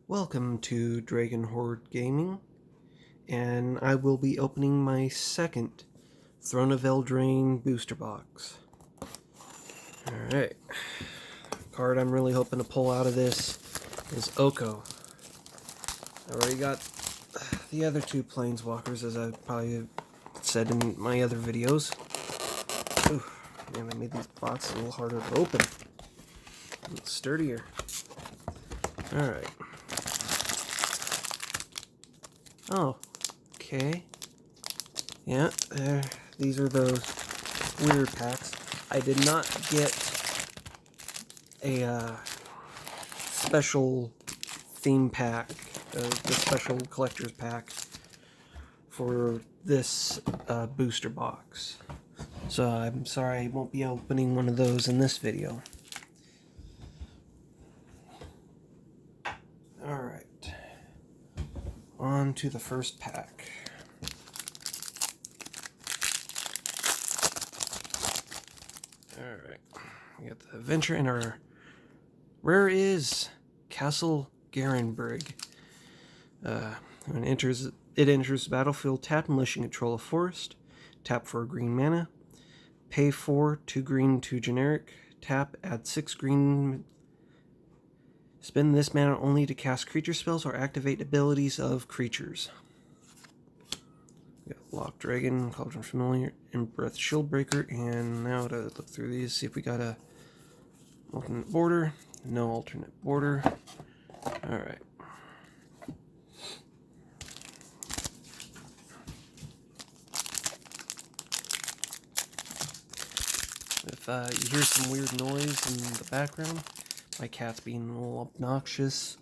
Welcome to Dragon Horde Gaming, and I will be opening my second Throne of Eldraine booster box. Alright, card I'm really hoping to pull out of this is Oko. I already got the other two Planeswalkers, as I probably said in my other videos. Ooh, man, they made these boxes a little harder to open. A little sturdier. Alright. Oh, okay. Yeah, these are those weird packs. I did not get a special theme pack, the special collector's pack for this booster box. So I'm sorry I won't be opening one of those in this video. Alright. On to the first pack. Alright. We got the adventure, and our rare is Castle Garenbrig. When it enters the battlefield, tap unless you control a forest. Tap for green mana. Pay 4, 2 green, 2 generic. Tap, add 6 green. Spend this mana only to cast creature spells or activate abilities of creatures. We got Lock Dragon, Cauldron Familiar, and Breath Shieldbreaker. And now to look through these, see if we got a alternate border. No alternate border. Alright. If you hear some weird noise in the background, my cat's being a little obnoxious,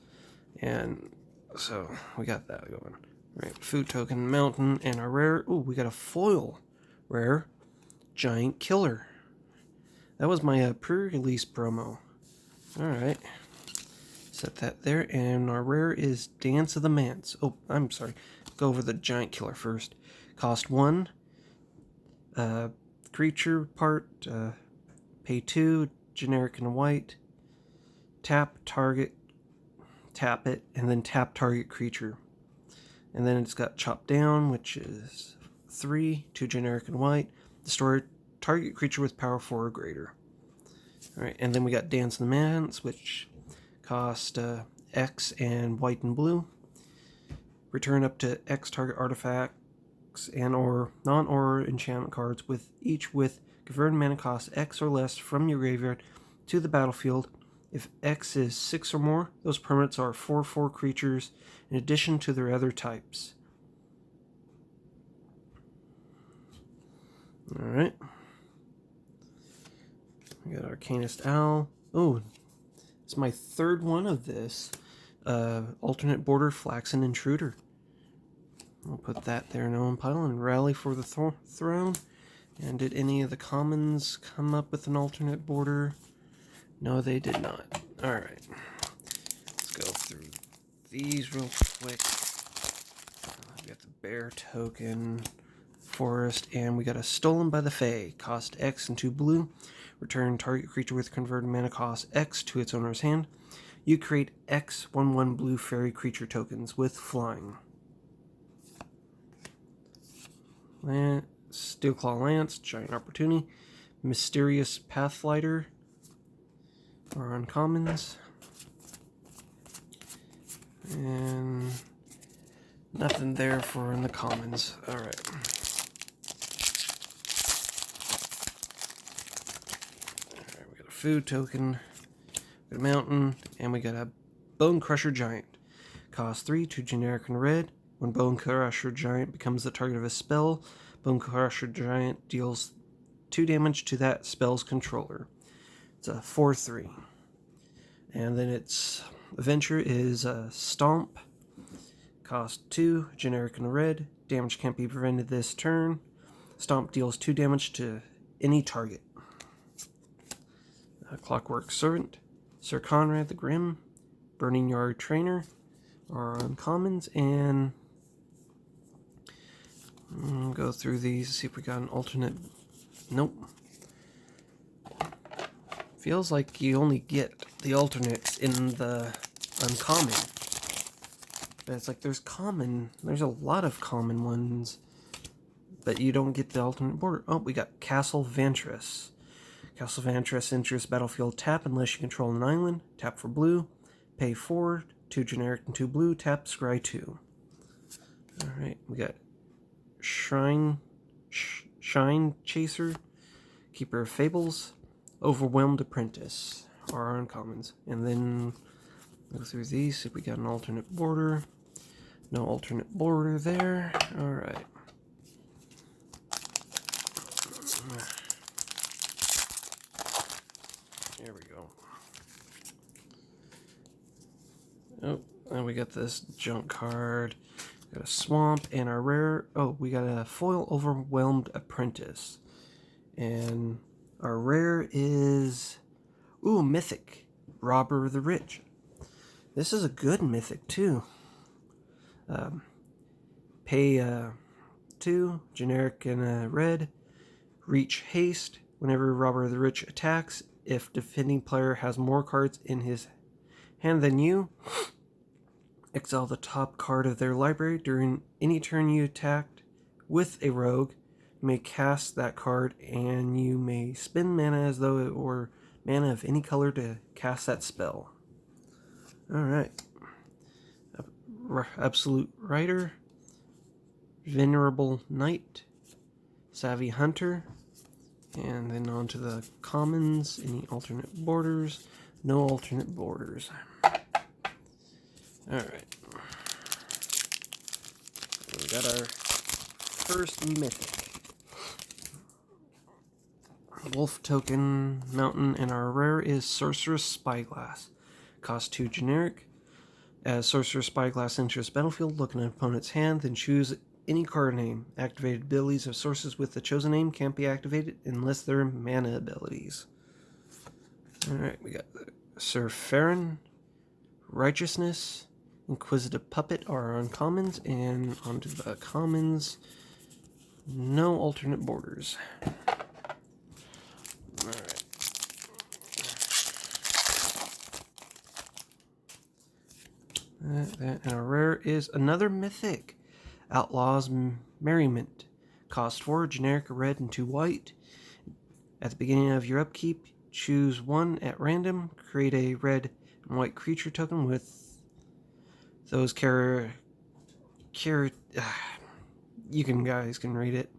and so we got that going. Right, food token, mountain, and our rare. Ooh, we got a foil rare, giant killer. That was my pre-release promo. All right, set that there, and our rare is Dance of the Manse. Oh, I'm sorry. Go over the giant killer first. Cost 1. Creature part. Pay 2. Generic and white. Tap target, tap it, and then tap target creature. And then it's got Chop Down, which is 3, 2 generic and white. Destroy target creature with power 4 or greater. Alright, and then we got Dance in the Manse, which cost X and white and blue. Return up to X target artifacts and or non-aura enchantment cards with each with converted mana cost X or less from your graveyard to the battlefield. If X is 6 or more, those permanents are 4/4 creatures in addition to their other types. Alright. We got Arcanist Owl. Oh, it's my third one of this. Alternate border Flaxen Intruder. I'll put that there in one pile and rally for the throne. And did any of the commons come up with an alternate border? No, they did not. Alright. Let's go through these real quick. We got the bear token, forest, and we got a Stolen by the Fae. Cost X and 2 blue. Return target creature with converted mana cost X to its owner's hand. You create X 1/1 blue fairy creature tokens with flying. Steelclaw Lance, Giant Opportunity. Mysterious Pathlighter. Or uncommons. And nothing there for in the commons. Alright. Alright, we got a food token, we got a mountain, and we got a Bone Crusher Giant. Cost 3, 2 generic and red. When Bone Crusher Giant becomes the target of a spell, Bone Crusher Giant deals 2 damage to that spell's controller. It's a 4/3. And then its adventure is Stomp. Cost 2, generic and red. Damage can't be prevented this turn. Stomp deals 2 damage to any target. Clockwork Servant. Sir Conrad the Grim. Burning Yard Trainer are uncommons. And go through these, see if we got an alternate. Nope. Feels like you only get the alternates in the uncommon. But it's like there's a lot of common ones, but you don't get the alternate border. Oh, we got Castle Vantress. Castle Vantress enters battlefield, tap unless you control an island. Tap for blue. Pay 4, 2 generic and 2 blue. Tap, scry 2. Alright, we got Shine Chaser, Keeper of Fables, Overwhelmed Apprentice are uncommons. And then go through these, see if we got an alternate border. No alternate border there. Alright. There we go. Oh, and we got this junk card. Got a swamp and our rare. Oh, we got a foil Overwhelmed Apprentice. And our rare is mythic. Robber the Rich. This is a good mythic too. Pay 2, generic and red. Reach haste. Whenever Robber the Rich attacks, if defending player has more cards in his hand than you, exile the top card of their library. During any turn you attacked with a rogue, you may cast that card, and you may spend mana as though it were mana of any color to cast that spell. Alright. Absolute Rider, Venerable Knight, Savvy Hunter, and then on to the commons. Any alternate borders? No alternate borders. Alright. We got our first mythic. Wolf Token Mountain, and our rare is Sorceress Spyglass. Cost 2 generic. As Sorceress Spyglass enters battlefield, look at an opponent's hand, then choose any card name. Activated abilities of sources with the chosen name can't be activated unless they're mana abilities. Alright, we got Sir Farron, Righteousness, Inquisitive Puppet are uncommons, and onto the commons. No alternate borders. Alright. And our rare is another mythic. Outlaw's Merriment. Cost 4, generic, red, and 2 white. At the beginning of your upkeep, choose one at random. Create a red and white creature token with those you guys can read it.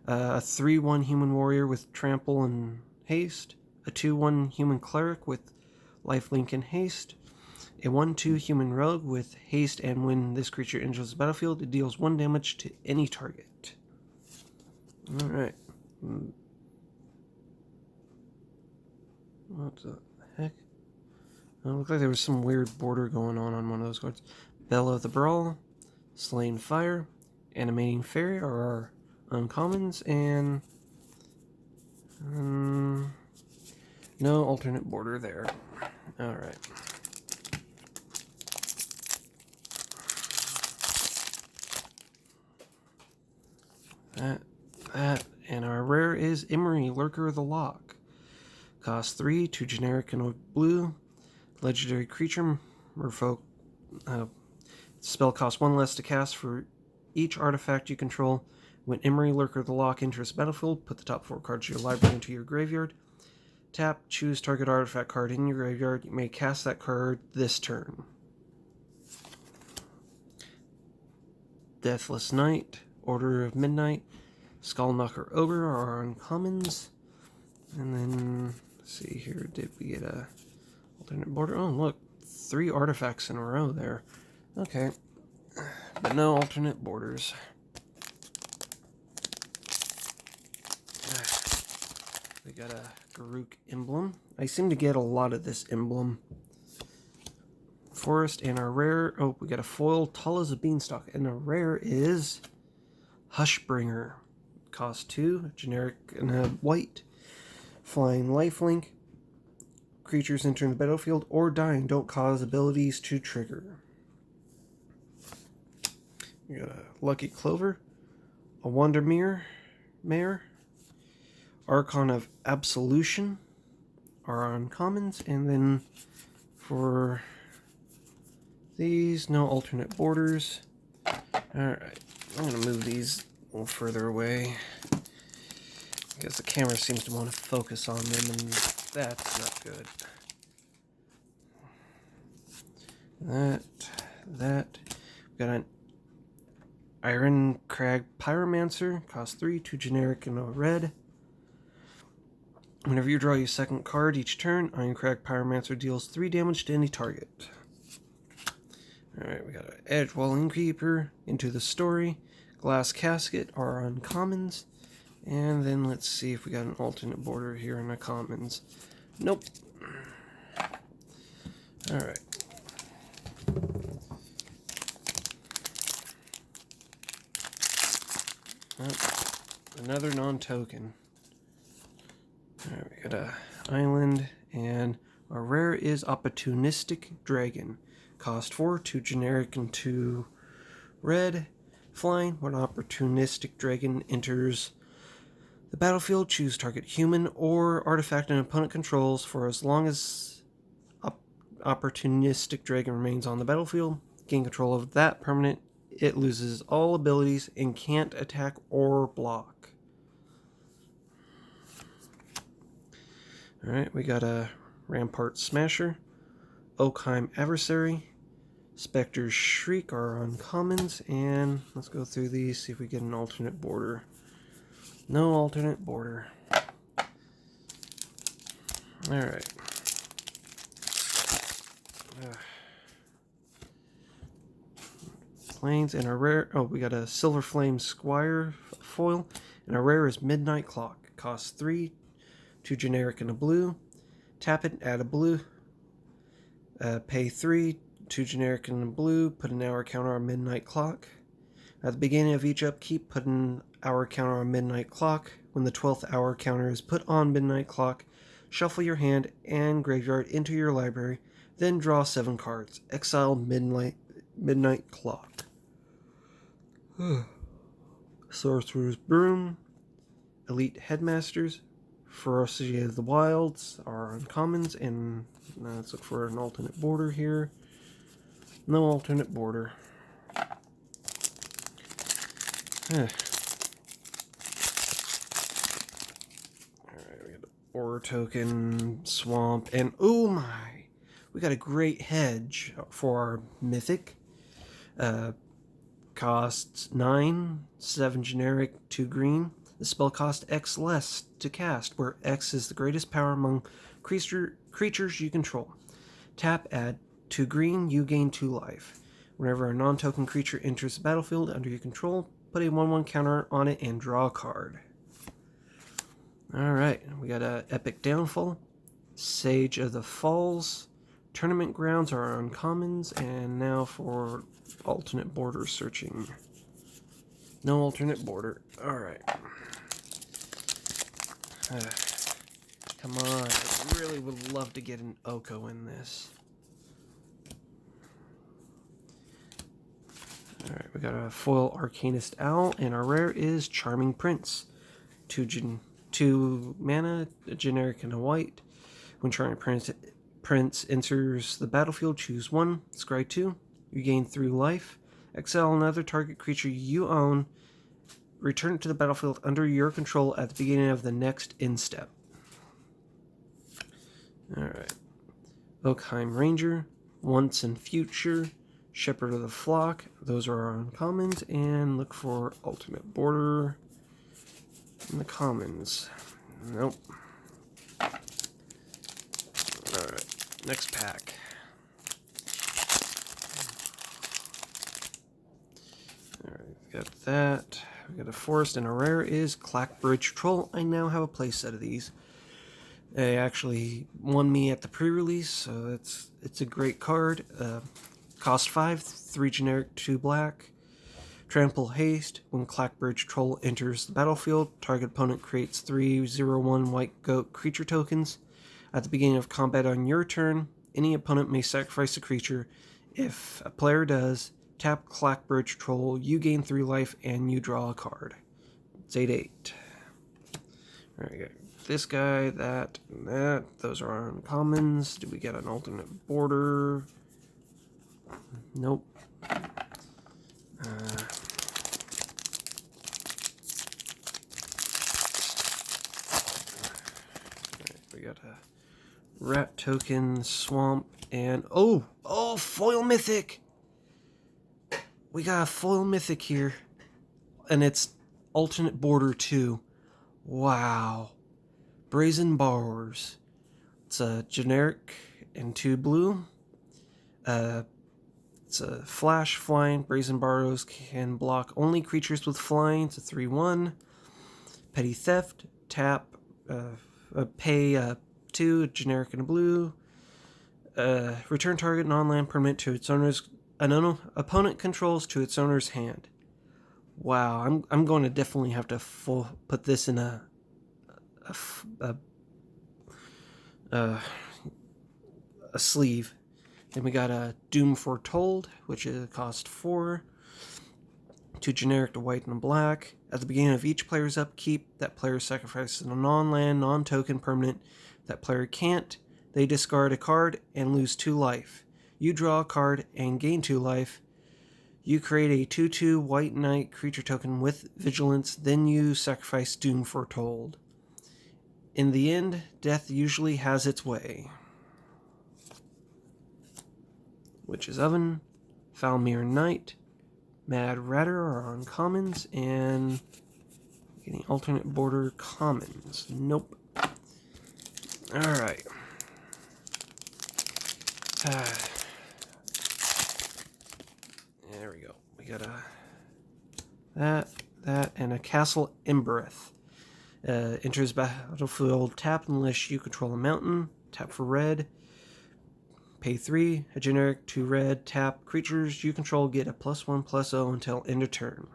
A 3/1 human warrior with trample and haste. A 2/1 human cleric with lifelink and haste. A 1/2 human rogue with haste, and when this creature enters the battlefield, it deals 1 damage to any target. Alright. What the heck? It looked like there was some weird border going on one of those cards. Bell of the Brawl, Slain Fire, Animating Fairy are our uncommons, and no alternate border there. Alright. That, and our rare is Emery, Lurker of the Lock. Cost 3, 2 generic and a blue. Legendary creature, merfolk. Spell costs 1 less to cast for each artifact you control. When Emery, Lurker of the Lock enters the battlefield, put the top 4 cards of your library into your graveyard. Tap, choose target artifact card in your graveyard. You may cast that card this turn. Deathless Knight, Order of Midnight, Skullknocker Ogre are uncommons. And then, let's see here, did we get a alternate border? Oh, look, 3 artifacts in a row there. Okay, but no alternate borders. We got a Garruk emblem. I seem to get a lot of this emblem. Forest, and our rare, we got a foil Tall as a Beanstalk, and our rare is Hushbringer. Cost 2, generic and a white. Flying lifelink. Creatures entering the battlefield or dying don't cause abilities to trigger. We got a Lucky Clover, a Wandermere Mare, Archon of Absolution are uncommons, and then for these, no alternate borders. Alright, I'm going to move these a little further away, because the camera seems to want to focus on them, and that's not good. That. We've got an Iron Crag Pyromancer, cost 3, 2 generic and a red. Whenever you draw your second card each turn, Iron Crag Pyromancer deals 3 damage to any target. Alright, we got an Edgewall Innkeeper, Into the Story, Glass Casket are uncommons, and then let's see if we got an alternate border here in the commons. Nope. Alright. Another non-token. Alright, we got a island, and our rare is Opportunistic Dragon. Cost 4, 2 generic and 2 red. Flying, when Opportunistic Dragon enters the battlefield, choose target human or artifact an opponent controls for as long as Opportunistic Dragon remains on the battlefield. Gain control of that permanent. It loses all abilities and can't attack or block. Alright, we got a Rampart Smasher, Oakheim Adversary, Spectre's Shriek are uncommons, and let's go through these, see if we get an alternate border. No alternate border. Alright. Planes and a rare. Oh, we got a Silver Flame Squire foil, and our rare is Midnight Clock. Costs 3, 2 generic and a blue. Tap it, add a blue. Pay 3, 2 generic and a blue. Put an hour counter on Midnight Clock. At the beginning of each upkeep, put an hour counter on Midnight Clock. When the 12th hour counter is put on Midnight Clock, shuffle your hand and graveyard into your library. Then draw 7 cards. Exile Midnight Clock. Sorcerer's Broom, Elite Headmasters, Ferocity of the Wilds are uncommons, and let's look for an alternate border here. No alternate border. Alright, we got Ore Token, Swamp, and oh my! We got a great hedge for our Mythic. Costs 9, 7 generic, 2 green. The spell costs X less to cast, where X is the greatest power among creatures you control. Tap, add 2 green, you gain 2 life. Whenever a non-token creature enters the battlefield under your control, put a 1/1 counter on it and draw a card. Alright, we got a Epic Downfall, Sage of the Falls, Tournament Grounds are uncommons, and now for alternate border searching. No alternate border. Alright. Come on, I really would love to get an Oko in this. Alright, we got a foil Arcanist Owl, and our rare is Charming Prince. 2 mana, a generic and a white. When Charming Prince enters the battlefield, choose 1, scry 2. You gain 3 life. Exile another target creature you own. Return it to the battlefield under your control at the beginning of the next end step. Alright. Oakheim Ranger, Once and Future, Shepherd of the Flock, those are our uncommons, and look for alternate border in the commons. Nope. Alright, next pack. Alright, we got that. We got a forest, and a rare is Clackbridge Troll. I now have a playset of these. They actually won me at the pre-release, so it's a great card. Cost 5, 3 generic, 2 black. Trample Haste. When Clackbridge Troll enters the battlefield, target opponent creates 3/0/1 white goat creature tokens. At the beginning of combat on your turn, any opponent may sacrifice a creature. If a player does, tap Clackbridge Troll, you gain 3 life, and you draw a card. It's 8/8. Alright, we got this guy, that, and that. Those are uncommons. Do we get an alternate border? Nope. We got a rat token, swamp, and oh, foil mythic. We got a foil mythic here, and it's alternate border too. Wow, Brazen Borrowers. It's a generic and 2 blue. It's a flash flying. Brazen Borrows can block only creatures with flying. It's a 3/1. Petty Theft. Tap. Pay 2, generic and a blue. Return target non-land permanent to its owner's opponent controls to its owner's hand. Wow, I'm going to definitely have to put this in a sleeve. Then we got a Doom Foretold, which cost 4. 2 generic to white and black. At the beginning of each player's upkeep, that player sacrifices a non-land, non-token permanent. That player can't. They discard a card and lose 2 life. You draw a card and gain 2 life. You create a 2/2 white knight creature token with vigilance, then you sacrifice Doom Foretold. In the end, death usually has its way. Witch's Oven, Falmir Knight, Mad Ratter are uncommons, and getting alternate border commons. Nope. Alright. There we go. We got that, and a Castle Embereth. Enters battlefield tapped unless you control a mountain. Tap for red. Pay 3. A generic 2 red. Tap. Creatures you control get a +1/+0 until end of turn.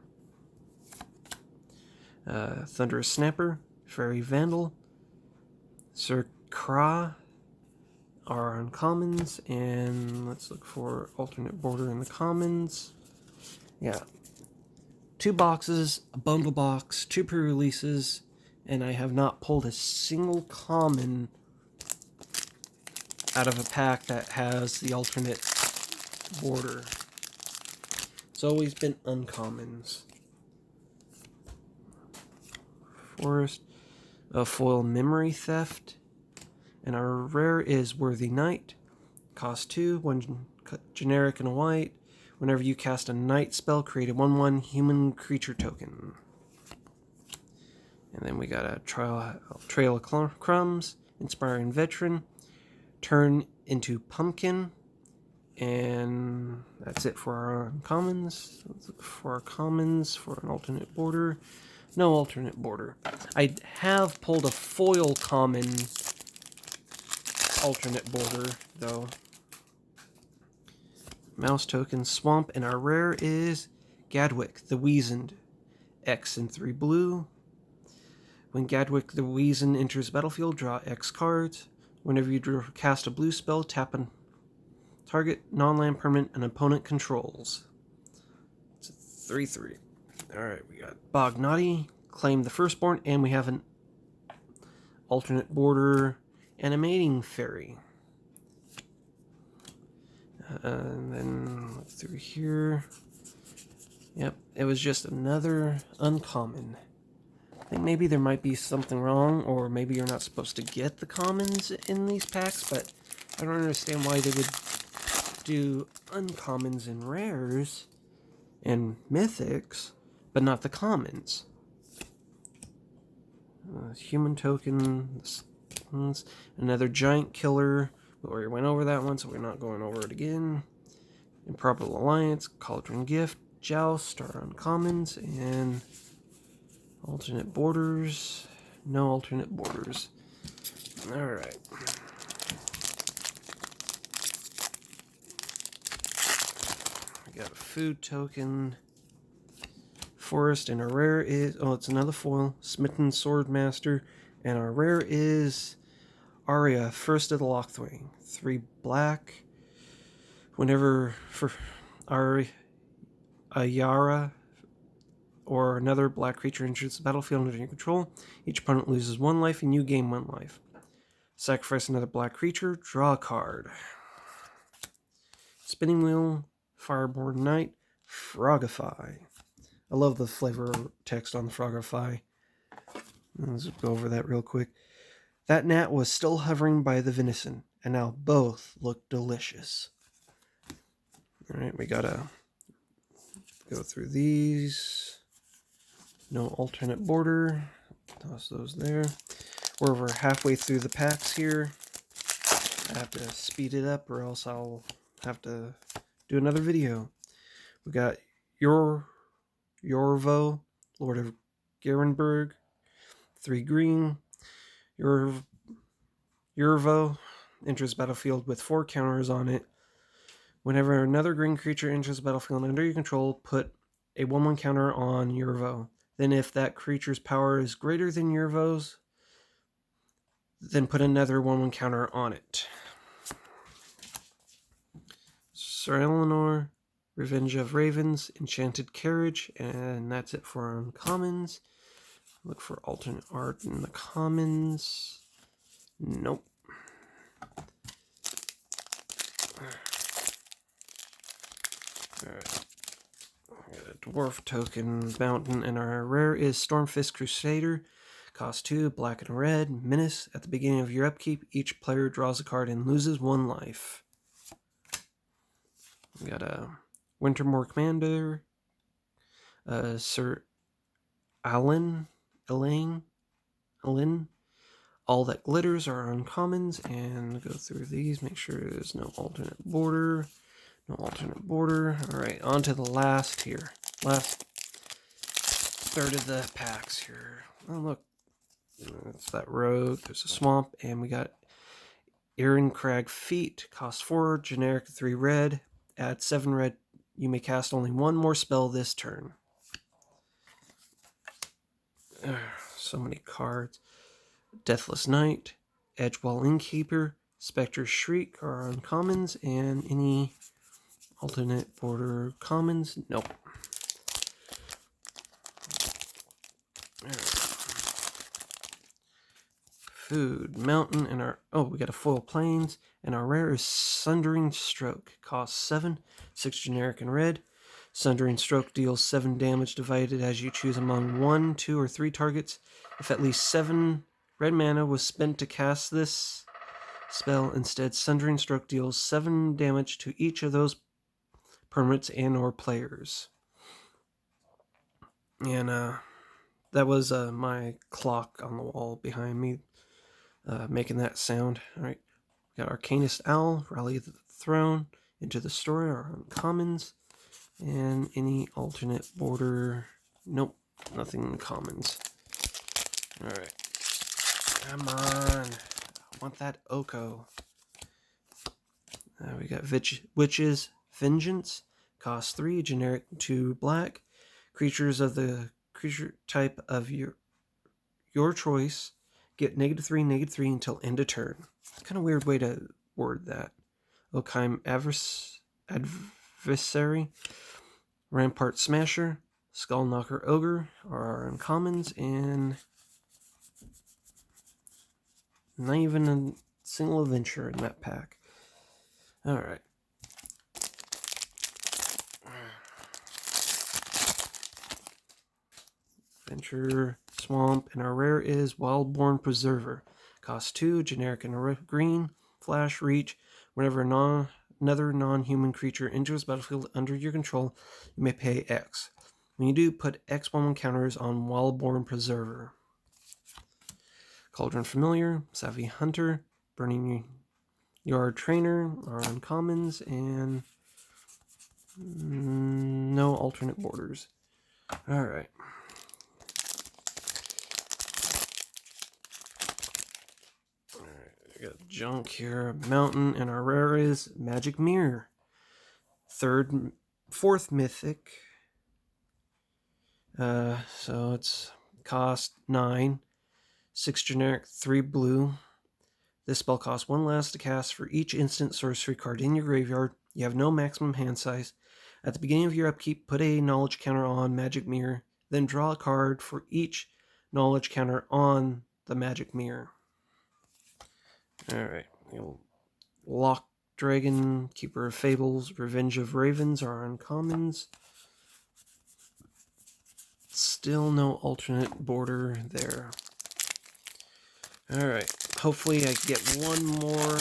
Thunderous Snapper. Fairy Vandal. Sir Kra are uncommons, and let's look for alternate border in the commons. Yeah. 2 boxes, a bundle box, 2 pre-releases, and I have not pulled a single common out of a pack that has the alternate border. It's always been uncommons. Forest, a foil Memory Theft, and our rare is Worthy Knight. Cost 2, 1 generic and a white. Whenever you cast a night spell, create a 1/1 human creature token. And then we got a Trail of Crumbs, Inspiring Veteran, turn into Pumpkin, and that's it for our uncommons. Let's look for our commons for an alternate border. No alternate border. I have pulled a foil common alternate border, though. Mouse token, Swamp, and our rare is Gadwick the Weazened. X and 3 blue. When Gadwick the Weazened enters the battlefield, draw X cards. Whenever you cast a blue spell, tap a target non-land permanent an opponent controls. It's a 3/3. Alright, we got Bognati, Claim the Firstborn, and we have an alternate border Animating Fairy. And then look through here. Yep, it was just another uncommon. I think maybe there might be something wrong, or maybe you're not supposed to get the commons in these packs, but I don't understand why they would do uncommons and rares and mythics, but not the commons. Human token, another giant killer. We already went over that one, so we're not going over it again. Improper Alliance, Cauldron Gift, Joust are uncommons, and alternate borders. No alternate borders. Alright. We got a food token. Forest, and our rare is... Oh, it's another foil. Smitten Swordmaster. And our rare is Aria, First of the Lockthwain. 3 black. Whenever for Ayara or another black creature enters the battlefield under your control, each opponent loses 1 life and you gain 1 life. Sacrifice another black creature, draw a card. Spinning Wheel, Fireborn Knight, Frogify. I love the flavor text on the Frogify. Let's go over that real quick. That gnat was still hovering by the venison, and now both look delicious. Alright, we gotta go through these. No alternate border. Toss those there. We're over halfway through the packs here. I have to speed it up or else I'll have to do another video. We got Yorvo, Lord of Garenberg, 3 green. Yorvo enters battlefield with 4 counters on it. Whenever another green creature enters the battlefield under your control, put a 1/1 counter on Yorvo. Then if that creature's power is greater than Yorvo's, then put another 1/1 counter on it. Sir Eleanor, Revenge of Ravens, Enchanted Carriage, and that's it for uncommons. Look for alternate art in the commons. Nope. Alright. Got a Dwarf Token Mountain, and our rare is Stormfist Crusader. Cost 2, black and red, menace. At the beginning of your upkeep, each player draws a card and loses 1 life. We got a Wintermoor Commander, Sir Eldraine. All that glitters are uncommons, and go through these, make sure there's no alternate border. No alternate border. Alright, on to the last here. Last third of the packs here. Oh, look. It's that road. There's a swamp, and we got Irencrag Feet. Cost 4, generic 3 red. Add 7 red. You may cast only 1 more spell this turn. So many cards. Deathless Knight, Edgewall Innkeeper, Spectre's Shriek are uncommons, and any alternate border commons? Nope. Food, Mountain, and our... Oh, we got a Foil Plains, and our rare is Sundering Stroke. Costs 7, 6 generic and red. Sundering Stroke deals 7 damage divided as you choose among 1, 2, or 3 targets. If at least 7 red mana was spent to cast this spell, instead Sundering Stroke deals 7 damage to each of those permanents and or players. And that was my clock on the wall behind me making that sound. Alright, we got Arcanist Owl, Rally the Throne, Into the Story are uncommons, and any alternate border, nope, nothing in commons. Alright, come on, I want that Oko. We got Witch's Vengeance, cost 3, generic 2 black. Creatures of the creature type of your choice get -3/-3 until end of turn. It's kind of a weird way to word that. Okheim Adversary, Rampart Smasher, Skullknocker Ogre are our uncommons, and not even a single adventure in that pack. Alright. Adventure, Swamp, and our rare is Wildborn Preserver. Cost 2, generic and green, flash, reach. Whenever another non-human creature enters the battlefield under your control, you may pay X. When you do, put X 1/1 counters on Wildborn Preserver. Cauldron Familiar, Savvy Hunter, Burning Yard Trainer are uncommons, and no alternate borders. Alright. I got junk here. Mountain, and our rare is Magic Mirror. 4th mythic. So it's cost 9. 6 generic, 3 blue. This spell costs 1 last to cast for each instant sorcery card in your graveyard. You have no maximum hand size. At the beginning of your upkeep, put a knowledge counter on Magic Mirror. Then draw a card for each knowledge counter on the Magic Mirror. Alright. Locked Dragon, Keeper of Fables, Revenge of Ravens are uncommons. Still no alternate border there. Alright, hopefully I get one more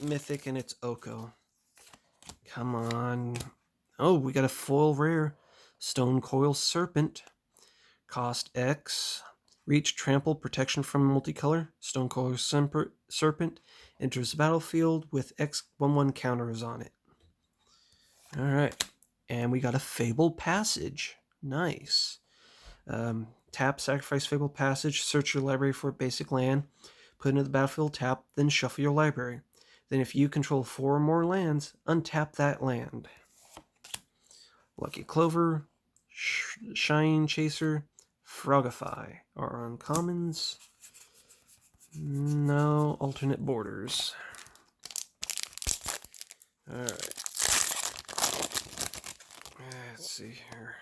mythic and it's Oko. Come on. Oh, we got a foil rare. Stone Coil Serpent. Cost X. Reach, trample, protection from multicolor. Stone Coil Serpent enters the battlefield with X 1/1 counters on it. Alright. And we got a Fabled Passage. Nice. Tap, sacrifice Fabled Passage, search your library for a basic land, put it into the battlefield, tap, then shuffle your library. Then if you control 4 or more lands, untap that land. Lucky Clover, Shine Chaser, Frogify are uncommons. No alternate borders. Alright. Let's see here.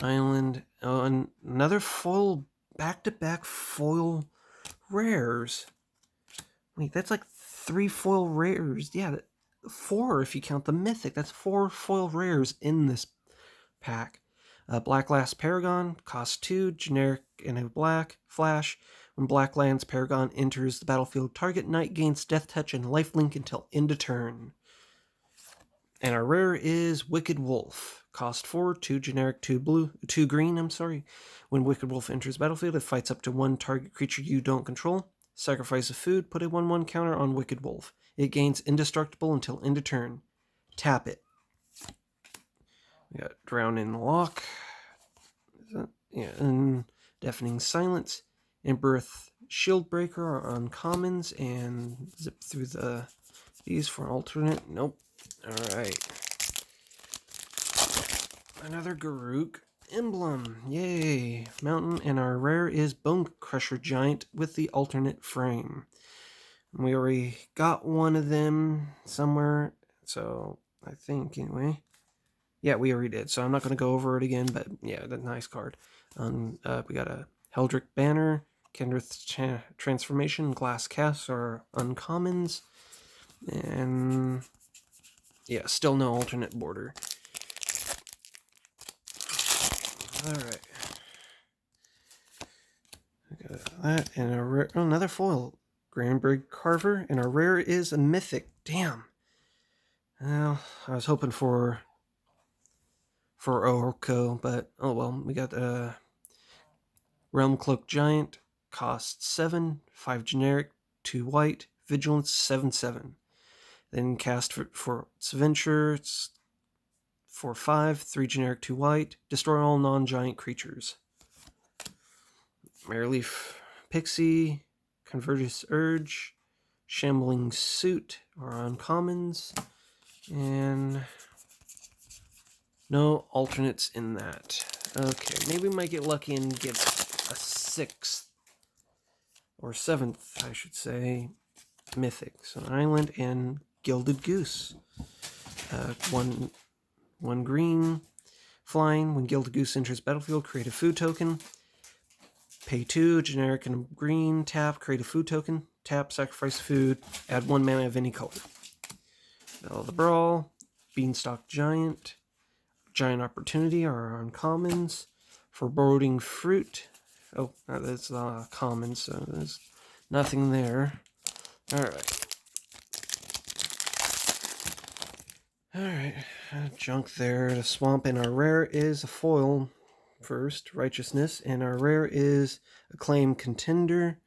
Island. Oh, another foil, back-to-back foil rares. Wait, that's like 3 foil rares. Yeah, 4 if you count the mythic. That's 4 foil rares in this pack. Black Glass Paragon, cost 2, generic and a black, flash. When black lands, Paragon enters the battlefield. Target knight gains Death Touch and lifelink until end of turn. And our rare is Wicked Wolf. Cost 4, 2 generic, 2 green, When Wicked Wolf enters the battlefield, it fights up to 1 target creature you don't control. Sacrifice a food, put a 1/1 counter on Wicked Wolf. It gains indestructible until end of turn. Tap it. We got Drown in Lock. And Deafening Silence. Embereth Shieldbreaker are uncommons, and zip through these for an alternate. Nope. Alright. Another Garruk emblem. Yay. Mountain, and our rare is Bone Crusher Giant with the alternate frame. We already got one of them somewhere, so I think, anyway. Yeah, we already did, so I'm not going to go over it again, but yeah, that's a nice card. We got a Heldrick Banner, Kendrith's Transformation, Glass Casts are uncommons, and yeah, still no alternate border. Alright. We got that, and a rare, another foil, Grandbrig Carver, and our rare is a mythic. Damn. Well, I was hoping for Oko, but oh well. We got Realm Cloak Giant, cost 7, 5 generic, 2 white, Vigilance 7/7. Then cast for its Venture, it's 4/5, 3 generic, 2 white, destroy all non-giant creatures. Mereleaf Pixie, Convergence Urge, Shambling Suit are uncommons, and no alternates in that. Okay, maybe we might get lucky and get a 6th or 7th, I should say, mythic. So an island and Gilded Goose. One green, flying. When Gilded Goose enters battlefield, create a food token. Pay 2, generic and green, tap, create a food token. Tap, sacrifice food, add 1 mana of any color. Bell of the Brawl, Beanstalk Giant, Giant Opportunity are uncommons. Foreboding Fruit. Oh, that's common, so there's nothing there. Alright. Junk there. The Swamp, and our rare is a foil first, Righteousness, and our rare is Acclaim Contender.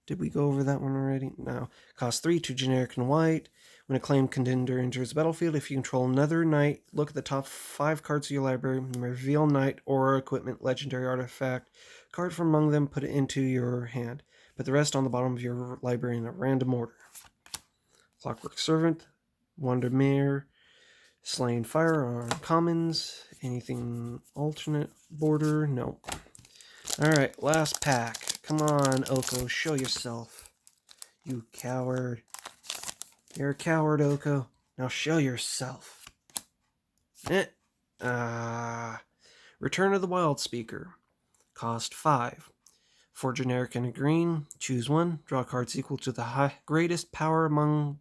Did we go over that one already? No. Cost 3, 2 generic and white. When Acclaim Contender enters the battlefield, if you control another knight, look at the top 5 cards of your library, reveal knight or equipment, legendary artifact, card from among them, put it into your hand. Put the rest on the bottom of your library in a random order. Clockwork Servant, Wandermere, Slain Fire are commons. Anything alternate border? No. Alright, last pack. Come on, Oko, show yourself. You coward. You're a coward, Oko. Now show yourself. Return of the Wild Speaker. Cost 5. 4 generic and a green. Choose 1. Draw cards equal to the greatest power among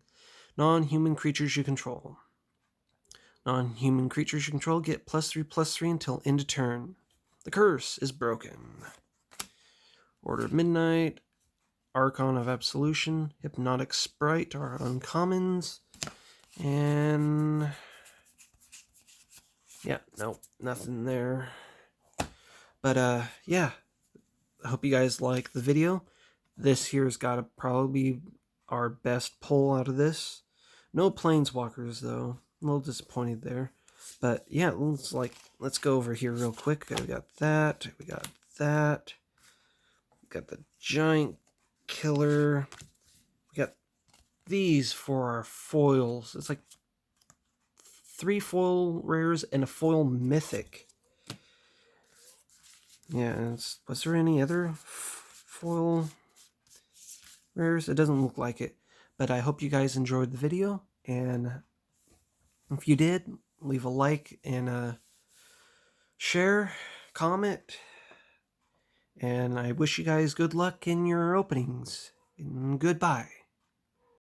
Non-human creatures you control. Non-human creatures you control get +3/+3 until end of turn. The curse is broken. Order of Midnight, Archon of Absolution, Hypnotic Sprite are uncommons, and yeah, nope, nothing there. But yeah, I hope you guys like the video. This here's got to probably be our best pull out of this. No Planeswalkers though. A little disappointed there. But yeah, let's go over here real quick. We got that. We got that. We got the giant killer. We got these for our foils. It's like 3 foil rares and a foil mythic. Yeah, was there any other foil rares? It doesn't look like it. But I hope you guys enjoyed the video, and if you did, leave a like and share, comment, and I wish you guys good luck in your openings. And goodbye.